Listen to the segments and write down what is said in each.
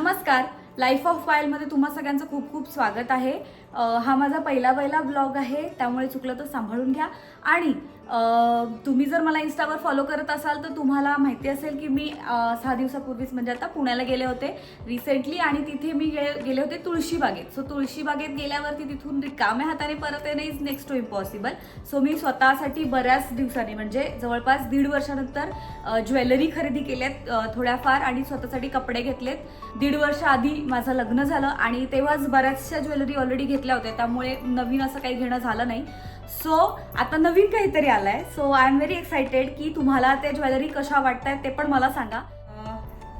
नमस्कार, life of वाईल्डमध्ये तुम्हा सगळ्यांचं खूप खूप स्वागत आहे। हा माझा पहिला ब्लॉग आहे, त्यामुळे चुकलं तर सांभाळून घ्या। आणि तुम्ही जर मला इंस्टावर फॉलो करत असाल तर तुम्हाला माहिती असेल की मी 6 दिवसापूर्वीच म्हणजे आता पुण्याला गेले होते रिसेंटली, आणि तिथे मी गेले होते तुळशीबागेत। सो तुळशीबागेत गेल्यावरती तिथून रिकाम्या हाताने परत येणे is next to impossible. So मी स्वतःसाठी बऱ्याच दिवसांनी म्हणजे जवळपास 1.5 वर्षानंतर ज्वेलरी खरेदी केल्यात थोड्याफार, आणि स्वतःसाठी कपडे घेतलेत। 1.5 वर्ष आधी माझं लग्न झालं आणि तेव्हाच बऱ्याचशा ज्वेलरी ऑलरेडी घेतल्या होत्या, त्यामुळे नवीन असं काही घेणं झालं नाही। सो आता नवीन काहीतरी आलंय। So I am very excited की तुम्हाला त्या ज्वेलरी कशा वाटतायत ते पण मला सांगा।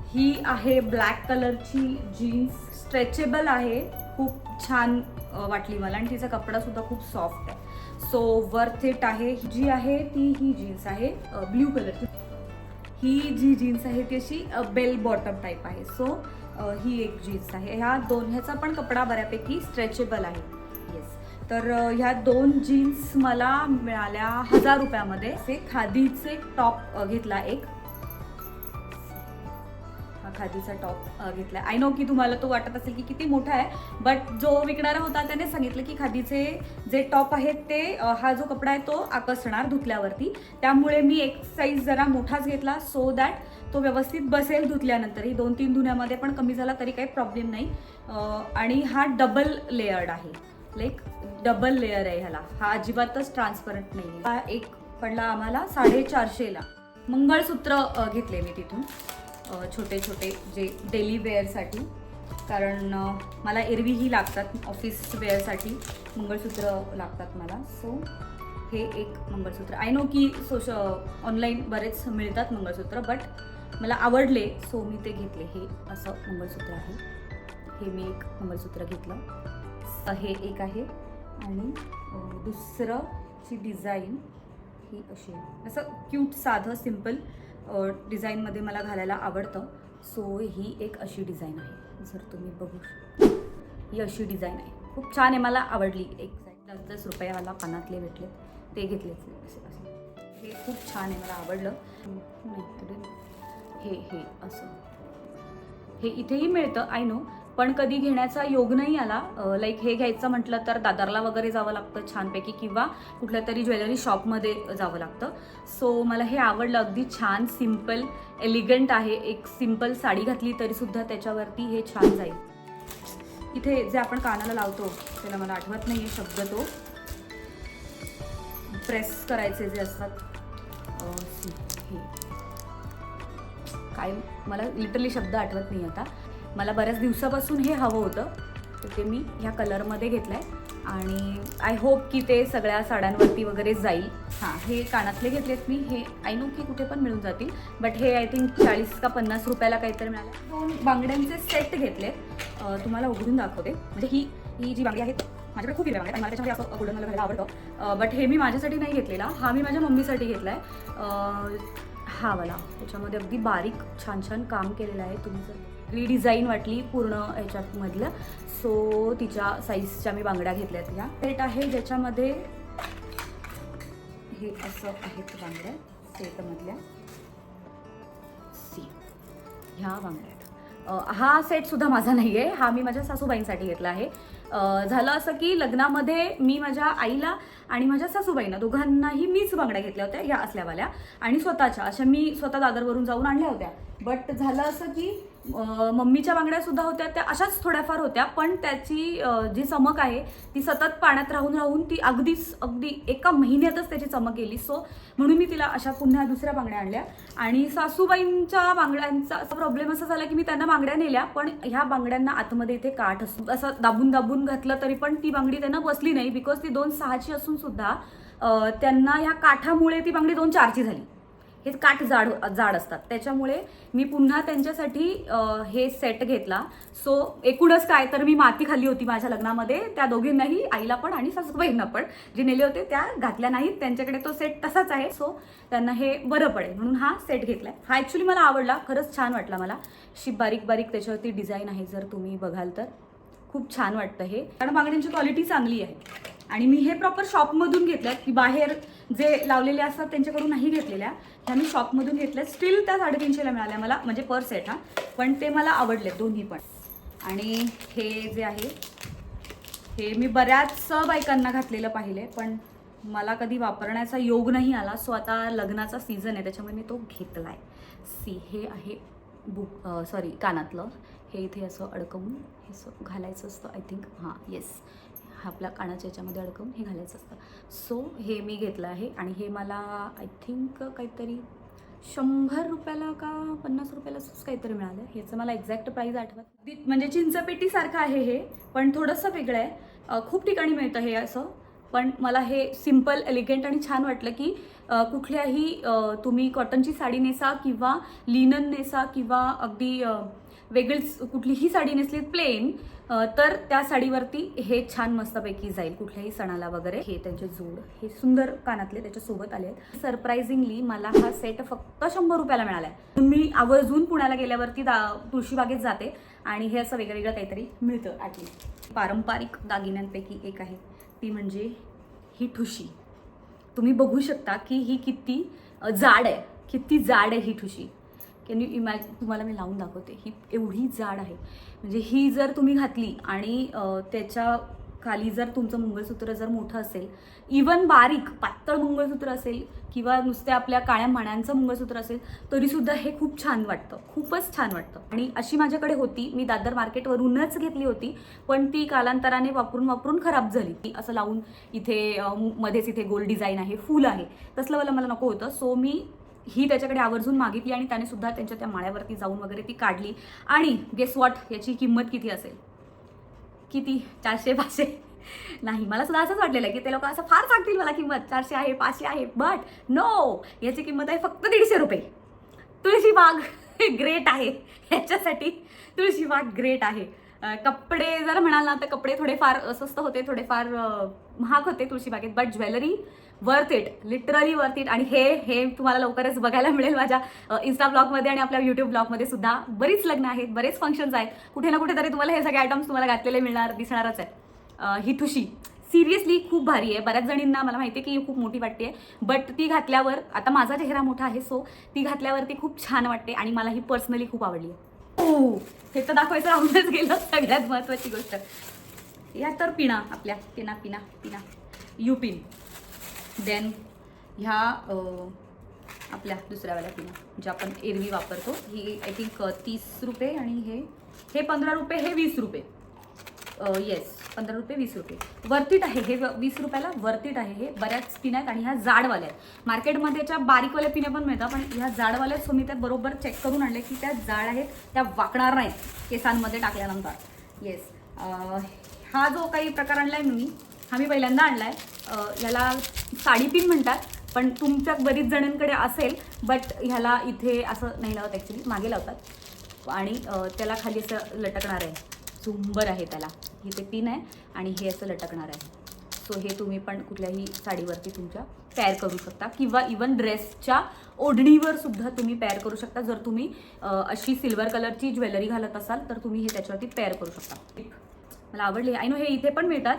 ही आहे ब्लॅक कलरची जीन्स, स्ट्रेचेबल आहे, खूप छान वाटली मला, आणि तिचा कपडा सुद्धा खूप सॉफ्ट आहे। सो वर्थ इट आहे। जी आहे ती ही जीन्स आहे ब्ल्यू कलरची। ही जी जीन्स आहे ती अशी बेल बॉटम टाईप आहे। सो ही एक जीन्स आहे। ह्याचा पण कपडा बऱ्यापैकी स्ट्रेचेबल आहे। येस, तर ह्या 2 जीन्स मला मिळाल्या 1000 रुपयामध्ये। असे खादीचे टॉप घेतला एक, हा खादीचा टॉप घेतला। आय नो की तुम्हाला तो वाटत असेल की किती मोठा आहे, बट जो विकणारा होता त्याने सांगितलं की खादीचे जे टॉप आहेत ते हा जो कपडा आहे तो आकसणार धुतल्यावरती, त्यामुळे मी एक साईज जरा मोठाच घेतला सो दॅट तो व्यवस्थित बसेल धुतल्यानंतरही। 2-3 धुण्यामध्ये पण कमी झाला तरी काही प्रॉब्लेम नाही। आणि हा डबल लेयर्ड आहे, लाईक डबल लेयर आहे ह्याला, हा अजिबातच ट्रान्सपरंट नाही। हा एक पडला आम्हाला 450ला। मंगळसूत्र घेतले मी तिथून, छोटे छोटे जे डेली वेअरसाठी, कारण मला एरवीही लागतात ऑफिस वेअरसाठी मंगळसूत्र लागतात मला। सो हे एक मंगळसूत्र, आय नो की ऑनलाईन बरेच मिळतात मंगळसूत्र, बट मला आवडले सो मी ते घेतले। हे असं मंगळसूत्र आहे, हे मी एक मंगळसूत्र घेतलं, हे एक आहे। आणि दुसरंची डिझाईन ही अशी आहे, असं क्यूट साधं सिम्पल डिझाईनमध्ये मला घालायला आवडतं। सो ही एक अशी डिझाईन आहे, जर तुम्ही बघू, ही अशी डिझाईन आहे, खूप छान आहे, मला आवडली। एक 10-10 रुपयाला कानातले भेटले, ते घेतले असे असे। हे खूप छान आहे, मला आवडलं। हे असं हे इथेही मिळतं आय नो, पण कधी घेण्याचा योग नाही आला। लाईक हे घ्यायचं म्हटलं तर दादरला वगैरे जावं लागतं छानपैकी, किंवा कुठल्या तरी ज्वेलरी शॉपमध्ये जावं लागतं। सो मला हे आवडलं, अगदी छान सिम्पल एलिगंट आहे। एक सिम्पल साडी घातली तरी सुद्धा त्याच्यावरती हे छान जाईल। इथे जे आपण कानाला लावतो त्याला मला आठवत नाही आहे शब्द, तो प्रेस करायचे जे असतात, हे काय मला लिटरली शब्द आठवत नाही आता। मला बऱ्याच दिवसापासून हे हवं होतं, तर ते मी ह्या कलरमध्ये घेतलं आहे, आणि आय होप की ते सगळ्या साड्यांवरती वगैरे जाईल। हां, हे कानातले घेतलेत मी, हे आय नो की कुठे पण मिळून जातील, बट हे आय थिंक 40 का 50 रुपयाला काहीतरी मिळालं। 2 बांगड्यांचे सेट घेतले, तुम्हाला उघडून दाखवते। म्हणजे ही जी बांगडी आहेत, माझ्याकडे खूप हिरव्या बांगड्या, मला त्याच्यामध्ये असं गोल्डन मला घालायला आवडतं, बट हे मी माझ्यासाठी नाही घेतलेला, हा मी माझ्या मम्मीसाठी घेतला आहे। हा वाला, त्याच्यामध्ये अगदी बारीक छान छान काम केलेलं आहे। तुम्ही जर डिझाईन वाटली पूर्ण ह्याच्यामधलं, सो तिच्या साईजच्या मी बांगड्या घेतल्यात। ह्या सेट आहे ज्याच्यामध्ये हे असं आहेत बांगड्या सेटमधल्या, ह्या बांगड्या आहेत। हा सेट सुद्धा माझा नाही आहे, हा मी माझ्या सासूबाईंसाठी घेतला आहे। झालं असं की लग्नामध्ये मी माझ्या आईला आणि माझ्या सासूबाईंना दोघांनाही मीच बांगड्या घेतल्या होत्या, ह्या असल्यावाल्या, आणि स्वतःच्या अशा मी स्वतः दादरवरून जाऊन आणल्या होत्या। बट झालं असं की मम्मीच्या बांगड्या सुद्धा होत्या, त्या अशाच थोड्याफार होत्या, पण त्याची जी चमक आहे ती सतत पाण्यात राहून ती अगदी एका महिन्यातच त्याची चमक गेली। सो म्हणून मी तिला अशा पुन्हा दुसऱ्या बांगड्या आणल्या। आणि सासूबाईंच्या बांगड्यांचा प्रॉब्लेम असा झाला की मी त्यांना बांगड्या नेल्या, पण ह्या बांगड्यांना आतमध्ये इथे काठ असतो, असं दाबून घातलं तरी पण ती बांगडी त्यांना बसली नाही, बिकॉज ती 2.6ची असून सुद्धा त्यांना ह्या काठामुळे ती बांगडी 2.4ची झाली। हे काठ जाड असतात, त्याच्यामुळे मी पुन्हा त्यांच्यासाठी हे सेट घेतला। सो एकूणच काय तर मी माती खाल्ली होती माझ्या लग्नामध्ये, त्या दोघींनाही, आईला पण आणि सासूबाईंना पण, जे नेले होते त्या घातल्या नाहीत, त्यांच्याकडे तो सेट तसाच आहे। सो त्यांना हे बरं पडेल म्हणून हा सेट घेतलाय। हा ॲक्च्युली मला आवडला, खरंच छान वाटला मला। अशी बारीक त्याच्यावरती डिझाईन आहे, जर तुम्ही बघाल तर खूप छान वाटतं हे, कारण बांगड्यांची क्वालिटी चांगली आहे। आणि मी हे प्रॉपर शॉपमधून घेतल्यात, की बाहेर जे लावलेले असतात त्यांच्याकडून नाही घेतलेल्या, ह्या मी शॉपमधून घेतल्यात. स्टील त्या 350ला मिळाल्या मला, म्हणजे पर सेट हा, पण ते मला आवडले दोन्ही पण. आणि हे जे आहे हे मी बऱ्याच बायकांना घातलेलं पाहिले, पण मला कधी वापरण्याचा योग नाही आला. सो आता लग्नाचा सीझन आहे त्याच्यामुळे मी तो घेतला आहे. सी हे आहे कानातलं. हे इथे असं अडकवून हे असं घालायचं असतं आय थिंक. हां येस, आपल्या कानाच्या याच्यामध्ये अडकवून हे घालायचं असतं. सो हे मी घेतलं आहे आणि हे मला आय थिंक काहीतरी 100 रुपयाला का 50 रुपयालाच काहीतरी मिळालं. ह्याचं मला एक्झॅक्ट प्राईस आठवत. म्हणजे चिंचपेटीसारखं आहे हे, पण थोडंसं वेगळं आहे. खूप ठिकाणी मिळतं हे असं, पण मला हे सिम्पल एलिगंट आणि छान वाटलं, की कुठल्याही तुम्ही कॉटनची साडी नेसा किंवा लिनन नेसा किंवा अगदी वेगळीच कुठलीही साडी नेसली प्लेन, तर त्या साडीवरती हे छान मस्तपैकी जाईल कुठल्याही सणाला वगैरे. हे त्यांचे जोड हे सुंदर कानातले त्याच्यासोबत आले आहेत. सरप्राइझिंगली मला हा सेट फक्त 100 रुपयाला मिळाला आहे. मी आवर्जून पुण्याला गेल्यावरती तुळशीबागेत जाते आणि हे असं वेगळं काहीतरी मिळतं. ॲटलीस्ट पारंपरिक दागिन्यांपैकी एक आहे ती म्हणजे ही ठुशी. तुम्ही बघू शकता की ही किती जाड आहे, किती जाड आहे ही ठुशी. Can you imagine? तुम्हाला मी लावून दाखवते. ही एवढी जाड आहे, म्हणजे ही जर तुम्ही घातली आणि त्याच्या खाली जर तुमचं मंगळसूत्र जर मोठं असेल, इवन बारीक पातळ मंगळसूत्र असेल किंवा नुसत्या आपल्या काळ्या मण्यांचं मंगळसूत्र असेल, तरीसुद्धा हे खूप छान वाटतं, खूपच छान वाटतं. आणि अशी माझ्याकडे होती, मी दादर मार्केटवरूनच घेतली होती, पण ती कालांतराने वापरून वापरून खराब झाली. ती असं लावून इथे मध्येच इथे गोल्ड डिझाईन आहे, फूल आहे, तसलं मला नको होतं. सो मी ही त्याच्याकडे आवर्जून मागितली आणि त्याने सुद्धा त्यांच्या त्या माळ्यावरती जाऊन वगैरे ती काढली. आणि गेस वॉट, याची किंमत किती असेल? किती? 400-500 नाही. मला सुद्धा असंच वाटलेलं आहे की ते लोक असं फार सांगतील मला किंमत 400 आहे 500 आहे, बट नो, याची किंमत आहे फक्त 150 रुपये. तुळशीबाग ग्रेट आहे, ह्याच्यासाठी तुळशीबाग ग्रेट आहे. कपडे जर म्हणाल ना तर कपडे थोडेफार स्वस्त होते, थोडेफार महाग होते तुळशीबागेत, but jewellery worth it, literally worth it. आणि हे तुम्हाला लवकरच बघायला मिळेल माझ्या इन्स्टा ब्लॉगमध्ये आणि आपल्या यूट्यूब ब्लॉगमध्ये सुद्धा. बरीच लग्न आहेत, बरेच फंक्शन्स आहेत, कुठे ना कुठेतरी तुम्हाला हे सगळे आयटम्स तुम्हाला घातलेले दिसणारच आहेत. ही ठुशी सिरियसली खूप भारी आहे. बऱ्याच जणींना मला माहिती आहे की ही खूप मोठी वाटते, बट ती घातल्यावर, आता माझा चेहरा मोठा आहे सो ती घातल्यावर ती खूप छान वाटते आणि मला ही पर्सनली खूप आवडली आहे. हे तर दाखवायचं राहूनच गेलं. सगळ्यात महत्त्वाची गोष्ट या तर पिना, आपल्या पिना यू पिन. देन ह्या आपल्या दुसऱ्यावाल्या पिना ज्या आपण एरवी वापरतो, ही आय थिंक 30 रुपये आणि हे 15 रुपये, हे 20 रुपये. येस, 15 रुपये 20 रुपये. वर्थ इट आहे हे, 20 रुपयाला वर्थ इट आहे. हे बऱ्याच पिना आहेत आणि ह्या जाडवाल्या आहेत. मार्केटमध्येच्या बारीकवाल्या पिण्या पण मिळतात, पण ह्या जाडवाल्या सो मी त्या बरोबर चेक करून आणले की त्या जाड आहेत, त्या वाकणार नाहीत केसांमध्ये टाकल्यानंतर. येस, हा जो काही प्रकार आणलाय मी, हा मी पहिल्यांदा आणलाय. ह्याला साडी पिन म्हणतात, पण तुमच्या बरीच जणांकडे असेल, बट ह्याला इथे असं नाही लावत, ॲक्च्युली मागे लावतात आणि त्याला खाली असं लटकणार आहे, झुंबर आहे त्याला. इथे पिन आहे आणि हे असं लटकणार आहे. सो हे तुम्ही पण कुठल्याही साडीवरती तुमच्या पेअर करू शकता किंवा इवन ड्रेसच्या ओढणीवर सुद्धा तुम्ही पेअर करू शकता. जर तुम्ही अशी सिल्वर कलरची ज्वेलरी घालत असाल तर तुम्ही हे त्याच्यावरती पेअर करू शकता. मला आवडली. आय नो हे इथे पण मिळतात,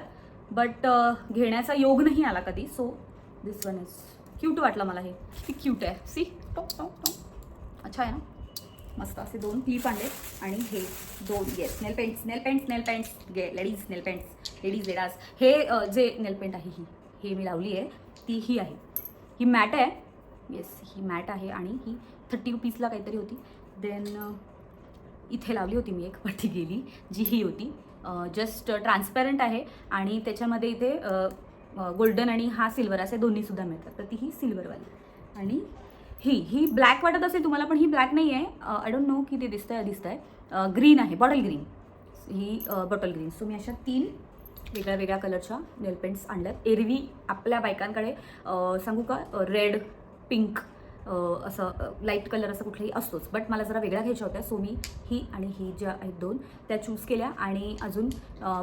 बट घेण्याचा योग नाही आला कधी. So this one is cute वाटलं मला. हे क्यूट आहे. सी टॉप टॉप टॉप अच्छा आहे ना, मस्त. असे 2 क्लिप आणले आणि हे 2 येस नेल पेंट्स लेडीज नेल पेंट्स, लेडाज. हे जे नेल पेंट आहे हे मी लावली आहे, ती ही आहे. ही मॅट आहे. येस, ही मॅट आहे आणि ही 30 रुपीजला काहीतरी होती. देन इथे लावली होती मी एक, पण ती गेली, जी ही होती. जस्ट ट्रान्सपॅरंट आहे आणि त्याच्यामध्ये इथे गोल्डन आणि हा सिल्वर असे दोन्हीसुद्धा मिळतात. तर ती ही सिल्वरवाली आणि ही ब्लॅक वाटत असेल तुम्हाला, पण ही ब्लॅक नाही आहे. आय डोंट नो की ते दिसतंय ग्रीन आहे, बॉटल ग्रीन. ही बॉटल ग्रीन. सो मी अशा 3 वेगळ्या कलरच्या नेल पेंट्स आणल्यात. एरवी आपल्या बायकांकडे सांगू का, रेड, पिंक असं लाईट कलर असं कुठलाही असतोच, बट मला जरा वेगळ्या घ्यायच्या होत्या. सो मी ही आणि ही ज्या आहेत 2 त्या चूज केल्या आणि अजून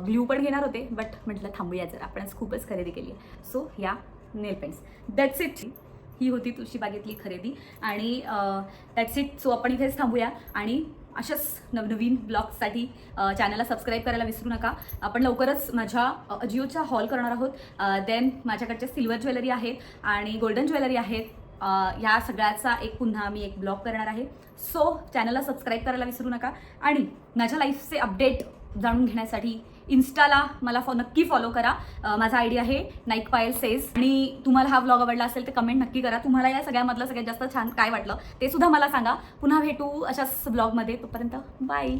ब्ल्यू पण घेणार होते, बट म्हटलं थांबूया जरा, आपण खूपच खरेदी केली आहे. सो ह्या नेल पेंट्स, दॅट्स इट. ही होती तुळशीबागेतली खरेदी आणि दॅट्स इट. सो आपण इथेच थांबूया आणि अशाच नवनवीन ब्लॉगसाठी चॅनलला सबस्क्राईब करायला विसरू नका. आपण लवकरच माझ्या अजिओचा हॉल करणार आहोत. देन माझ्याकडच्या सिल्वर ज्वेलरी आहेत आणि गोल्डन ज्वेलरी आहेत. या सगळ्याचा पुन्हा मी एक ब्लॉग करणार आहे. सो चॅनलला सबस्क्राईब करायला विसरू नका आणि माझ्या लाईफचे अपडेट जाणून घेण्यासाठी इन्स्टाला मला नक्की फॉलो करा. माझा आयडी आहे नाईक पायल सेज. आणि तुम्हाला हा ब्लॉग आवडला असेल तर कमेंट नक्की करा. तुम्हाला या सगळ्यामधलं सगळ्यात जास्त छान काय वाटलं ते सुद्धा मला सांगा. पुन्हा भेटू अशाच ब्लॉगमध्ये. तोपर्यंत बाय.